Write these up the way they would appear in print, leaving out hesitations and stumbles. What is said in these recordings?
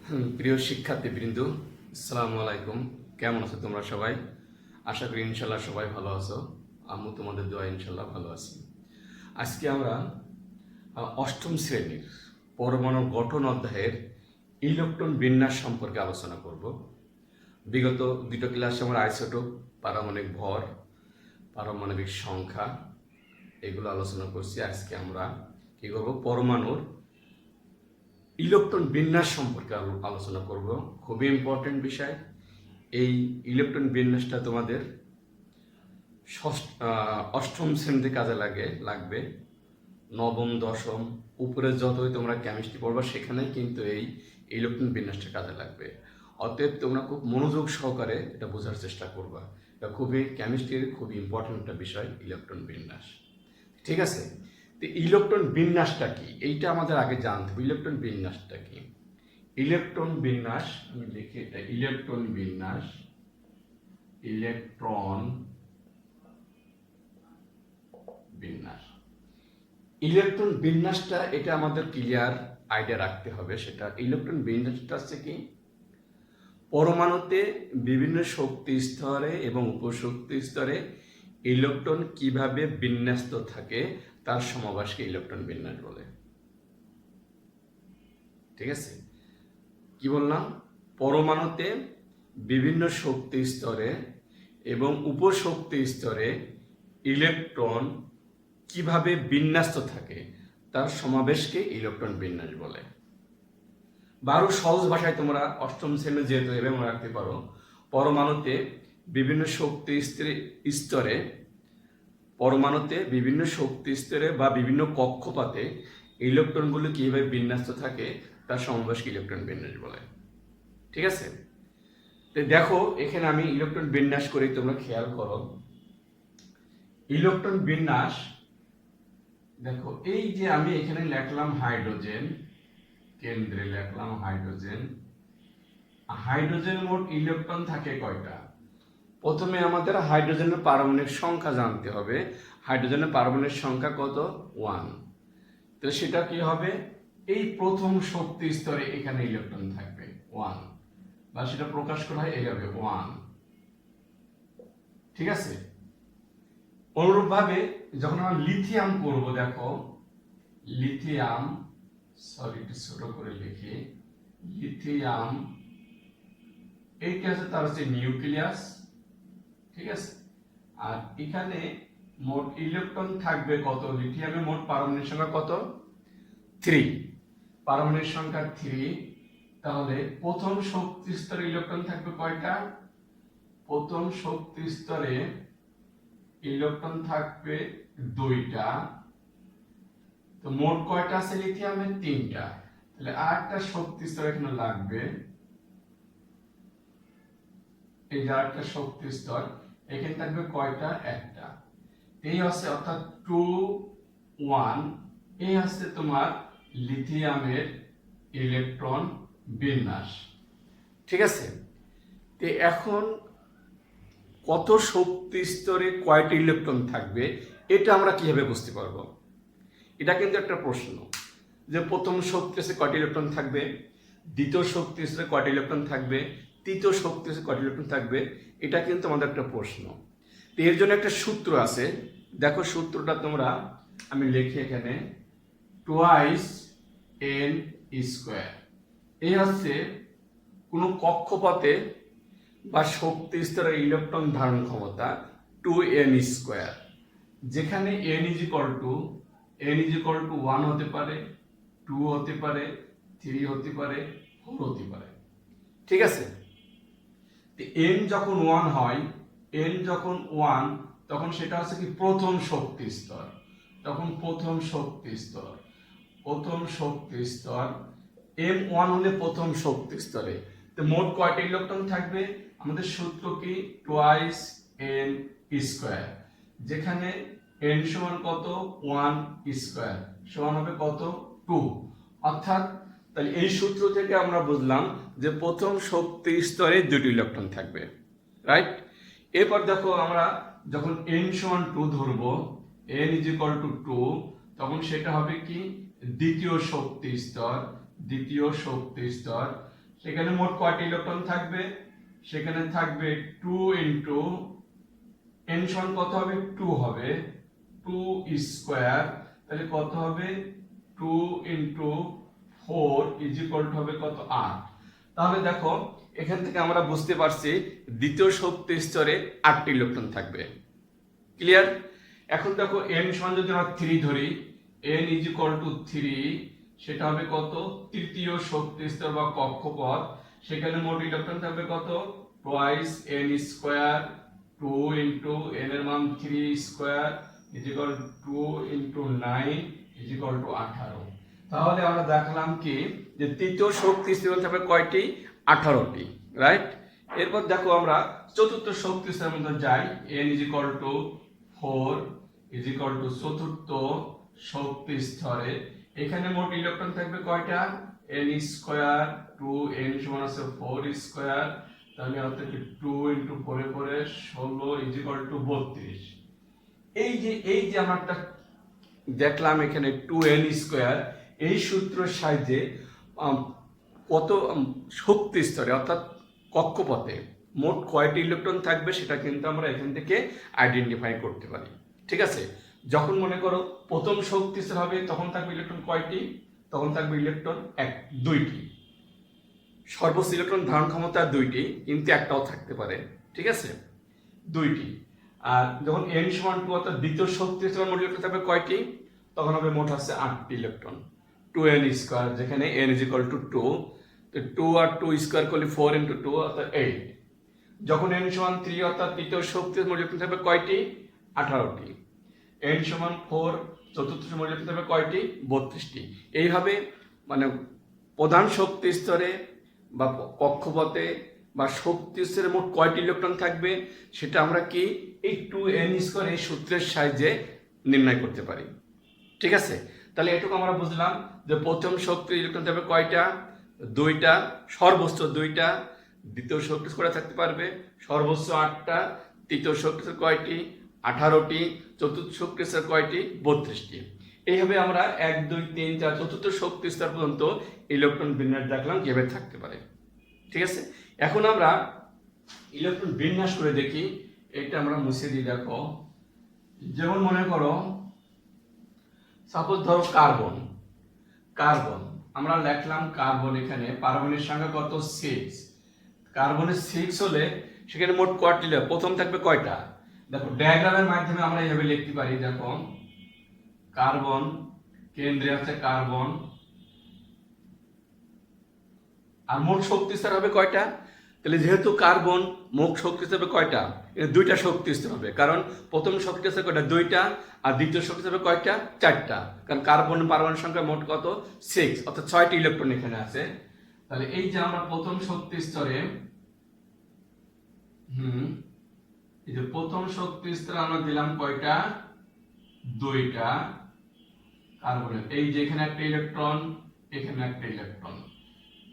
প্রিয় শিক্ষার্থীবৃন্দ, আসসালামু আলাইকুম। কেমন আছো তোমরা সবাই? আশা করি ইনশাল্লাহ সবাই ভালো আছো। আমিও তোমাদের দোয়া ইনশাল্লাহ ভালো আছি। আজকে আমরা অষ্টম শ্রেণীর পরমাণু গঠন অধ্যায়ের ইলেকট্রন বিন্যাস সম্পর্কে আলোচনা করব। বিগত দুটো ক্লাসে আমরা আইসোটোপ, পারমাণবিক ভর, পারমাণবিক সংখ্যা এগুলো আলোচনা করছি। আজকে আমরা কি করব, পরমাণুর ইলেকট্রন বিন্যাস সম্পর্কে আলোচনা করব। খুবই ইম্পর্টেন্ট বিষয়। এই ইলেকট্রন বিন্যাসটা তোমাদের অষ্টম শ্রেণীতে কাজে লাগবে। নবম, দশম, উপরে যতই তোমরা কেমিস্ট্রি পড়বা সেখানেই কিন্তু এই ইলেকট্রন বিন্যাসটা কাজে লাগবে। অতএব তোমরা খুব মনোযোগ সহকারে এটা বোঝার চেষ্টা করবা। এটা খুবই কেমিস্ট্রির খুবই ইম্পর্টেন্ট একটা বিষয়, ইলেকট্রন বিন্যাস। ঠিক আছে? তো ইলেকট্রন বিন্যাসটা কি, এইটা আমাদের আগে জানতে হবে। ইলেকট্রন বিন্যাসটা কি? ইলেকট্রন বিন্যাস, আমি লিখি এটা, ইলেকট্রন বিন্যাস, ইলেকট্রন বিন্যাস। ইলেকট্রন বিন্যাসটা এটা আমাদের ক্লিয়ার আইডিয়া রাখতে হবে। সেটা ইলেকট্রন বিন্যাসটা হচ্ছে কি, পরমাণুতে বিভিন্ন শক্তি স্তরে এবং উপশক্তি স্তরে ইলেকট্রন কিভাবে বিন্যস্ত থাকে তার সমাবেশকে ইলেকট্রন বিন্যাস বলে। ঠিক আছে? কি বললাম? পরমাণুতে বিভিন্ন শক্তি স্তরে এবং উপশক্তি স্তরে ইলেকট্রন কিভাবে বিন্যস্ত থাকে তার সমাবেশকে ইলেকট্রন বিন্যাস বলে। বা আরো সহজ ভাষায় তোমরা অষ্টম শ্রেণী যেহেতু এভাবে মনে রাখতে পারো, পরমাণুতে বিভিন্ন শক্তি স্তরে, পরমাণুতে বিভিন্ন শক্তি স্তরে বা বিভিন্ন কক্ষপথে ইলেকট্রনগুলো কিভাবে বিন্যস্ত থাকে তার সমাবেশকে ইলেকট্রন বিন্যাস বলে। ঠিক আছে? তো দেখো, এখানে আমি ইলেকট্রন বিন্যাস করি, তোমরা খেয়াল করো। ইলেকট্রন বিন্যাস দেখো, এই যে আমি এখানে লিখলাম হাইড্রোজেন, কেন্দ্রে লিখলাম হাইড্রোজেন। হাইড্রোজেন মোট ইলেকট্রন থাকে কয়টা? প্রথমে আমাদের হাইড্রোজেনের পারমাণবিক সংখ্যা জানতে হবে। হাইড্রোজেনের পারমাণবিক সংখ্যা কত? 1। তো সেটা কি হবে? এই প্রথম শক্তি স্তরে এখানে ইলেকট্রন থাকবে 1, বা সেটা প্রকাশ করা হয় এইভাবে 1। ঠিক আছে? অনুরূপভাবে যখন আমরা লিথিয়াম করব, দেখো লিথিয়াম, সরি একটু ছোট করে লিখি, লিথিয়াম এইটা হচ্ছে তার হচ্ছে নিউক্লিয়াস। ঠিক আছে? আর এখানে মোট ইলেকট্রন থাকবে কত? লিথিয়ামে মোট পারমাণবিক সংখ্যা কত? 3। পারমাণবিক সংখ্যা 3। তাহলে প্রথম শক্তি স্তরে ইলেকট্রন থাকবে কয়টা? প্রথম শক্তি স্তরে ইলেকট্রন থাকবে 2টা। তো মোট কয়টা আছে লিথিয়ামে? 3টা। তাহলে আরেকটা শক্তি স্তর এখানে লাগবে, এই যে আরেকটা শক্তি স্তর, এখানে থাকবে কয়টা? একটা। এই হচ্ছে অর্থাৎ 2 1, এই হচ্ছে তোমার লিথিয়ামের ইলেকট্রন বিন্যাস। ঠিক আছে? তো এখন কত শক্তি স্তরে কয়টা ইলেকট্রন থাকবে এটা আমরা কিভাবে বুঝতে পারবো? এটা কিন্তু একটা প্রশ্ন, যে প্রথম শক্তি স্তরে কয়টা ইলেকট্রন থাকবে, দ্বিতীয় শক্তি স্তরে কয়টা ইলেকট্রন থাকবে, তৃতীয় শক্তি স্তরে কয়টা ইলেকট্রন থাকবে, এটা কিন্তু আমাদের একটা প্রশ্ন। তো এর জন্য একটা সূত্র আছে। দেখো সূত্রটা তোমরা, আমি লিখি এখানে, টুয়াইস এন স্কোয়ার। এই হচ্ছে কোনো কক্ষপথে বা শক্তি স্তরের ইলেকট্রন ধারণ ক্ষমতা 2n স্কোয়ার, যেখানে n ইজ ইকুয়াল টু 1 হতে পারে, 2 হতে পারে, 3 হতে পারে, 4 হতে পারে। ঠিক আছে? n যখন 1 হয়, n যখন 1, তখন সেটা হচ্ছে কি প্রথম শক্তি স্তর। তখন প্রথম শক্তি স্তর, প্রথম শক্তি স্তর m1 হলে প্রথম শক্তি স্তরে। তো মোট কয়টা ইলেকট্রন থাকবে? আমাদের সূত্র কি? টুয়াইস n স্কয়ার, যেখানে n সমান কত? 1 স্কয়ার সমান হবে কত? 2। অর্থাৎ তাহলে এই সূত্র থেকে আমরা বুঝলাম যে প্রথম শক্তি স্তরে 2টি ইলেকট্রন থাকবে। রাইট? এরপর দেখো, আমরা যখন n সমান 2 ধরবো, n ইজ ইকুয়াল টু 2, তখন সেটা হবে কি দ্বিতীয় শক্তি স্তর। দ্বিতীয় শক্তি স্তর সেখানে মোট কয়টি ইলেকট্রন থাকবে? সেখানে থাকবে 2 ইনটু n সমান কত হবে? 2 হবে, 2 স্কয়ার, তাহলে কত হবে? 2 ইনটু 4 ইজ ইকুয়াল টু হবে কত? 8। তাহলে দেখো এখান থেকে আমরা বুঝতে পারছি দ্বিতীয় শক্তি স্তরে 8টি ইলেকট্রন থাকবে। ক্লিয়ার? এখন দেখো n সমান যদি আমরা 3 ধরি, n ইজ ইকুয়াল টু 3, সেটা হবে কত? তৃতীয় শক্তি স্তর বা কক্ষপথ। সেখানে মোট ইলেকট্রন থাকবে কত? Twice n square, 2 into n এর মান 3 square is equal 2 into 9 is equal to 18। তাহলে আমরা দেখলাম কি যে তৃতীয় শক্তি স্তর থাকবে কয়টি? 18টি, রাইট? এরপর দেখো আমরা চতুর্থ শক্তি স্তরের মধ্যে যাই। n is equal to 4 is equal to চতুর্থ শক্তি স্তরে। এখানে মোট ইলেকট্রন থাকবে কয়টা? n স্কয়ার, 2n সমান আছে 4 স্কয়ার, তাহলে অর্থাৎ 2 into 4 A 16 is equal to 32। এই যে আমরা একটা দেখলাম এখানে 2n স্কয়ার, এই সূত্রের সাহায্যে কত শক্তি স্তরে অর্থাৎ কক্ষপথে মোট কয়টি ইলেকট্রন থাকবে সেটা কিন্তু আমরা এখান থেকে আইডেন্টিফাই করতে পারি। ঠিক আছে? যখন মনে করো প্রথম শক্তি স্তর হবে তখন থাকবে ইলেকট্রন কয়টি? তখন থাকবে ইলেকট্রন 2টি। সর্বোচ্চ ইলেকট্রন ধারণ ক্ষমতা 2টি, কিন্তু একটাও থাকতে পারে। ঠিক আছে? 2টি। আর যখন n সমান 2 অর্থাৎ দ্বিতীয় শক্তি স্তর মোট ইলেকট্রন থাকবে কয়টি? তখন হবে মোট আছে 8টি ইলেকট্রন, 2n স্কয়ার, যেখানে n ইজ ইকুয়াল টু 2, তো 2 আর 2 স্কয়ার করলে 4 ইনটু 2 অর্থাৎ 8। যখন n সমান 3 অর্থাৎ তৃতীয় শক্তি মোট ইলেকট্রন থাকবে কয়টি? 18টি। n সমান 4 চতুর্থ মোট ইলেকট্রন থাকবে কয়টি? 32টি। এইভাবে মানে প্রধান শক্তি স্তরে বা কক্ষপথে বা শক্তি স্তরে মোট কয়টি ইলেকট্রন থাকবে সেটা আমরা কি এই 2n স্কয়ার এই সূত্রের সাহায্যে নির্ণয় করতে পারি। ঠিক আছে? তাহলে এটুকু আমরা বুঝলাম যে প্রথম শক্তি ইলেকট্রন থাকবে কয়টা? 2টা, সর্বোচ্চ 2টা। দ্বিতীয় শক্তি স্তরে থাকতে পারবে সর্বোচ্চ 8টা। তৃতীয় শক্তি স্তর কয়টি? 18টি। চতুর্থ শক্তি স্তর কয়টি? 32টি। এইভাবে আমরা 1 2 3 4 চতুর্থ শক্তি স্তর পর্যন্ত ইলেকট্রন বিন্যাস দেখলাম কিভাবে থাকতে পারে। ঠিক আছে? এখন আমরা ইলেকট্রন বিন্যাস করে দেখি। এটা আমরা মুছে দিই। দেখো, যেমন মনে করো সাপোজ ধরো কার্বন আমরা লিখলাম কার্বন, এখানে পারমাণবিক সংখ্যা কত? 6। কার্বনের 6 হলে সেখানে মোট কয়টি? প্রথম থাকবে কয়টা? দেখো ডায়াগ্রামের মাধ্যমে আমরা এইভাবে লিখতে পারি। দেখো কার্বন কেন্দ্রে আছে কার্বন, আর মোট শক্তি স্তর হবে কয়টা? তাহলে যেহেতু কার্বন মোট শক্তি স্তর হবে কয়টা? 2টা শক্তি স্তর হবে, কারণ প্রথম শক্তি স্তর কয়টা? 2টা, আর দ্বিতীয় শক্তি স্তর হবে কয়টা? 4টা, কারণ কার্বন পারমাণবিক সংখ্যা মোট কত? 6, অর্থাৎ 6টি ইলেকট্রন এখানে আছে। তাহলে এই যে আমরা প্রথম শক্তি স্তরে এই যে প্রথম শক্তি স্তরে আমরা দিলাম কয়টা? 2টা কার্বনের। এই যে এখানে একটা ইলেকট্রন, এখানে একটা ইলেকট্রন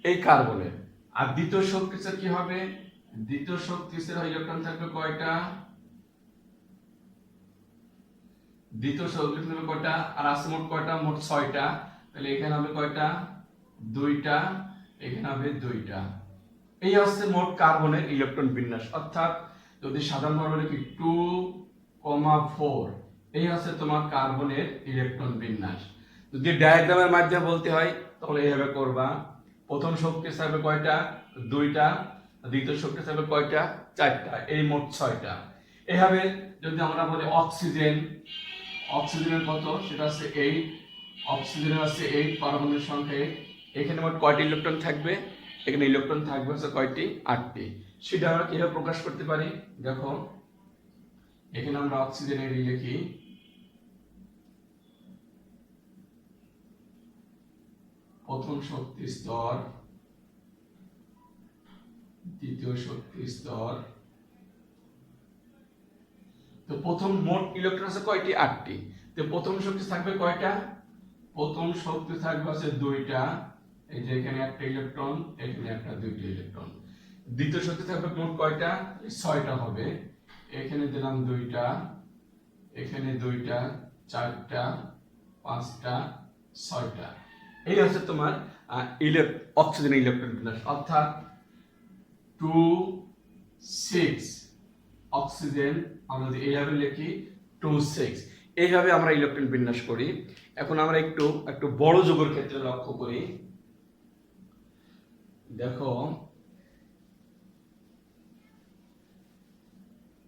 এই কার্বনের। আর দ্বিতীয় শক্তি স্তর কি হবে? দ্বিতীয় শক্তি স্তরে ইলেকট্রন থাকবে কয়টা? দ্বিতীয় শক্তি স্তরে কয়টা? আর আছে মোট কয়টা? মোট 6টা। তাহলে এখানে হবে কয়টা? 2টা, এখানে হবে 2টা। এই হচ্ছে মোট কার্বনের ইলেকট্রন বিন্যাস। অর্থাৎ যদি সাধারণভাবে লিখি 2, 4, এই হচ্ছে তোমার কার্বনের ইলেকট্রন বিন্যাস। যদি ডায়াগ্রামের মাধ্যমে বলতে হয় তাহলে এইভাবে করবা। প্রথম শক্তি স্তর কয়টা? 2টা। দ্বিতীয় শক্তি স্তর কয়টা? 4টা। এই মোট 6টা। এইভাবে যদি আমরা বলি অক্সিজেনের কত? সেটা হচ্ছে 8। অক্সিজেনের আছে 8, পারমাণবিক সংখ্যা 8। এখানে মোট কয়টি ইলেকট্রন থাকবে? এখানে ইলেকট্রন থাকবে হচ্ছে কয়টি? 8টি। সেটা আমরা কিভাবে প্রকাশ করতে পারি? দেখো এখানে আমরা অক্সিজেনের লিখি প্রথম শক্তি স্তর, দ্বিতীয় শক্তি স্তর। তো প্রথম মোট ইলেকট্রন আছে কয়টি? 8টি। তো প্রথম শক্তি থাকবে কয়টা? প্রথম শক্তি থাকবে আছে 2টা। এই যে এখানে একটা ইলেকট্রন, এখানে একটা, 2টা ইলেকট্রন। দ্বিতীয় শক্তি থাকবে মোট কয়টা? 6টা হবে। এখানে দিলাম 2টা, এখানে 2টা, 4টা, 5টা, 6টা। এই হচ্ছে তোমার অক্সিজেনের ইলেকট্রন বিন্যাস, অর্থাৎ 2 6 অক্সিজেন আমরা যদি এইভাবে লিখি 2 6, এইভাবে আমরা ইলেকট্রন বিন্যাস করি। এখন আমরা একটু বড় যৌগের ক্ষেত্রে লক্ষ্য করি। দেখো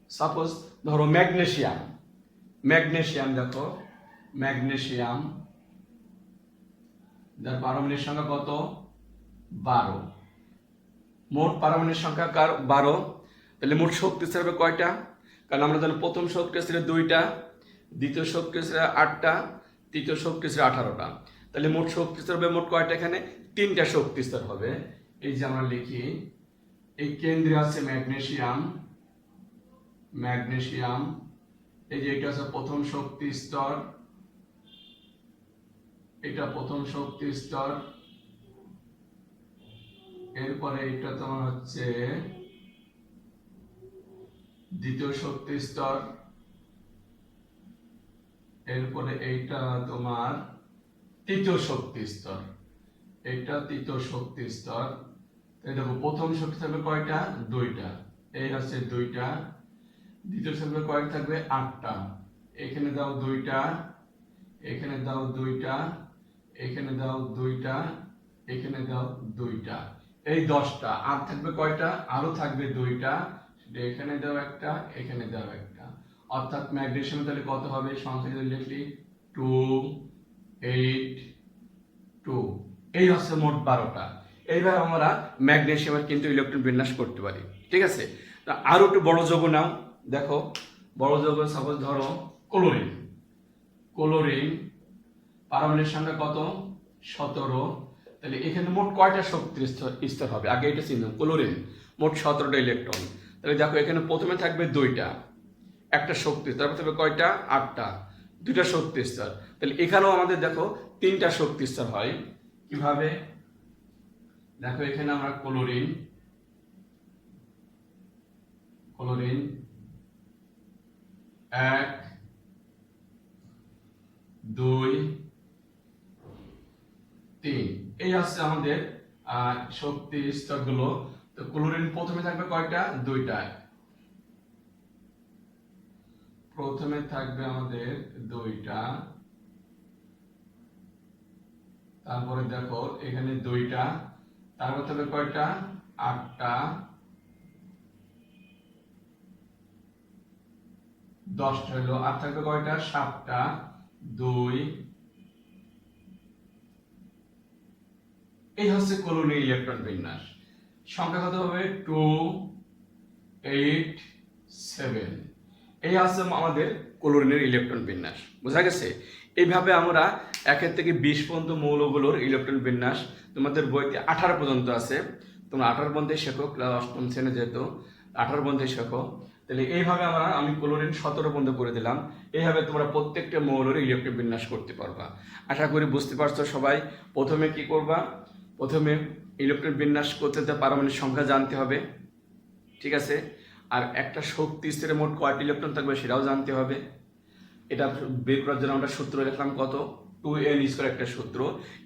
সাপোজ ধরো ম্যাগনেসিয়াম দেখো ম্যাগনেসিয়াম যার পারমাণবিক সংখ্যা কত 12, মোট পারমাণবিক সংখ্যা কার 12, তাহলে মোট শক্তি স্তর হবে কয়টা? কারণ আমরা জানি প্রথম শক্তি স্তরে 2টা, দ্বিতীয় শক্তি স্তরে 8টা, তৃতীয় শক্তি স্তরে 18টা। তাহলে মোট শক্তি স্তর হবে মোট কয়টা? এখানে 3টা শক্তি স্তর হবে। এই যে আমরা লিখি এই কেন্দ্রে আছে ম্যাগনেসিয়াম, এই যে এটা হচ্ছে প্রথম শক্তি স্তর, এটা প্রথম শক্তি স্তর, এরপরে এটা তোমার হচ্ছে দ্বিতীয় শক্তি স্তর, এরপরে এইটা তোমার তৃতীয় শক্তি স্তর, এটা তৃতীয় শক্তি স্তর। দেখো প্রথম শক্তি থাকবে কয়টা? 2টা, এই হচ্ছে 2টা। দ্বিতীয় শক্তি কয়টা থাকবে? 8টা। এখানে দাও 2টা, এখানে দাও 2টা, এখানে দাও 2টা, এখানে দাও 2টা, এই 10টা। আর থাকবে কয়টা? আরো থাকবে 2টা, এখানে দাও একটা, এখানে দাও একটা। অর্থাৎ ম্যাগনেসিয়াম তাহলে কত হবে? সংখ্যা যদি লিখলি 2 8 2, এই হচ্ছে মোট 12টা। এইভাবে আমরা ম্যাগনেসিয়ামের কিন্তু ইলেকট্রন বিন্যাস করতে পারি। ঠিক আছে, আরো একটু বড় যৌগ নাও। দেখো বড় যৌগ সাপোজ ধরো ক্লোরিন পারমাণবিক সংখ্যা কত? 17। তাহলে এখানে মোট কয়টা শক্তি স্তর হবে? আগে এটা চিহ্ন ক্লোরিন মোট 17টা ইলেকট্রন। তাহলে দেখো এখানে প্রথমে থাকবে 2টা, একটা শক্তি, তারপর থাকবে কয়টা? 8টা, 2টা শক্তি স্তর। তাহলে এখানেও আমাদের দেখো 3টা শক্তি স্তর হয়। কিভাবে? দেখো এখানে আমরা ক্লোরিন 1 2 3, এই হচ্ছে আমাদের শক্তি স্তর গুলো। তো ক্লোরিন প্রথমে থাকবে কয়টা? 2টা, প্রথমে থাকবে আমাদের 2টা, তারপরে দেখো এখানে 2টা, তারপর থাকবে কয়টা? 8টা, 10টা হলো। আর থাকবে কয়টা? 7টা, 2, এই হচ্ছে ক্লোরিনের ইলেকট্রন বিন্যাস। সংখ্যা কত হবে? 2 8 7, এই আছে আমাদের ক্লোরিনের ইলেকট্রন বিন্যাস। বোঝা গেছে? এইভাবে আমরা 1 থেকে 20 পর্যন্ত মৌলগুলোর ইলেকট্রন বিন্যাস, তোমাদের বইতে 18 পর্যন্ত আছে, তোমরা 18 পর্যন্ত শেখো, ক্লাস 8ম শ্রেণী যেহেতু 18 পর্যন্ত শেখো। তাহলে এইভাবে আমি ক্লোরিন 17 পর্যন্ত করে দিলাম। এইভাবে তোমরা প্রত্যেকটা মৌলের ইলেকট্রন বিন্যাস করতে পারবা। আশা করি বুঝতে পারছো সবাই। প্রথমে কি করবা? প্রথমে ইলেকট্রন বিন্যাস করতে পারমাণবিক সংখ্যা জানতে হবে। ঠিক আছে, আর একটা শক্তি স্তরে মোট কয়টি ইলেকট্রন থাকবে সেটাও জানতে হবে। এটা বের করার জন্য আমরা সূত্র লিখলাম কত? 2n² একটা সূত্র।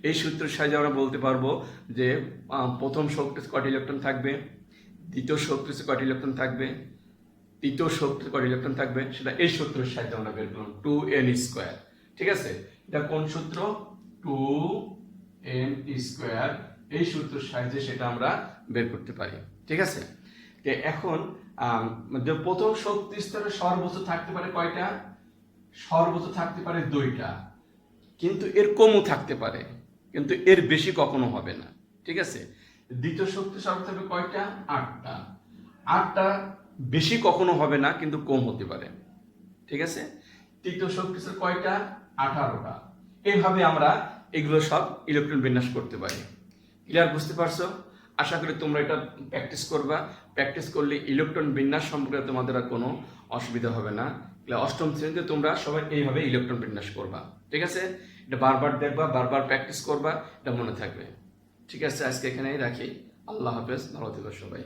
এই সূত্রের সাহায্যে আমরা বলতে পারবো যে প্রথম শক্তিতে কয়টি ইলেকট্রন থাকবে, দ্বিতীয় শক্তিতে কয়টি ইলেকট্রন থাকবে, তৃতীয় শক্তিতে কয়টি ইলেকট্রন থাকবে, সেটা এই সূত্রের সাহায্যে আমরা বের করলাম 2n²। ঠিক আছে, এটা কোন সূত্র? 2n²। এই সূত্রের সাহায্যে সেটা আমরা বের করতে পারি। ঠিক আছে, এখন যে প্রথম শক্তি স্তরে সর্বোচ্চ থাকতে পারে কয়টা? সর্বোচ্চ থাকতে পারে 2টা, কিন্তু এর কমও থাকতে পারে, কিন্তু এর বেশি কখনো হবে না। ঠিক আছে, দ্বিতীয় শক্তি সর্বোচ্চ থাকবে কয়টা? 8টা, 8টা বেশি কখনো হবে না, কিন্তু কম হতে পারে। ঠিক আছে, তৃতীয় শক্তি স্তর কয়টা? 18টা। এইভাবে আমরা এগুলো সব ইলেকট্রন বিন্যাস করতে পারি। ক্লিয়ার? বুঝতে পারছো? আশা করি তোমরা এটা প্র্যাকটিস করবা। প্র্যাকটিস করলে ইলেকট্রন বিন্যাস সম্পর্কে তোমাদের আর কোনো অসুবিধা হবে না। 8ম শ্রেণীতে তোমরা সবাই এইভাবে ইলেকট্রন বিন্যাস করবা। ঠিক আছে, এটা বারবার দেখবা, বারবার প্র্যাকটিস করবা, এটা মনে থাকবে। ঠিক আছে, আজকে এখানেই রাখি। আল্লাহ হাফেজ, ভালো থেকো সবাই।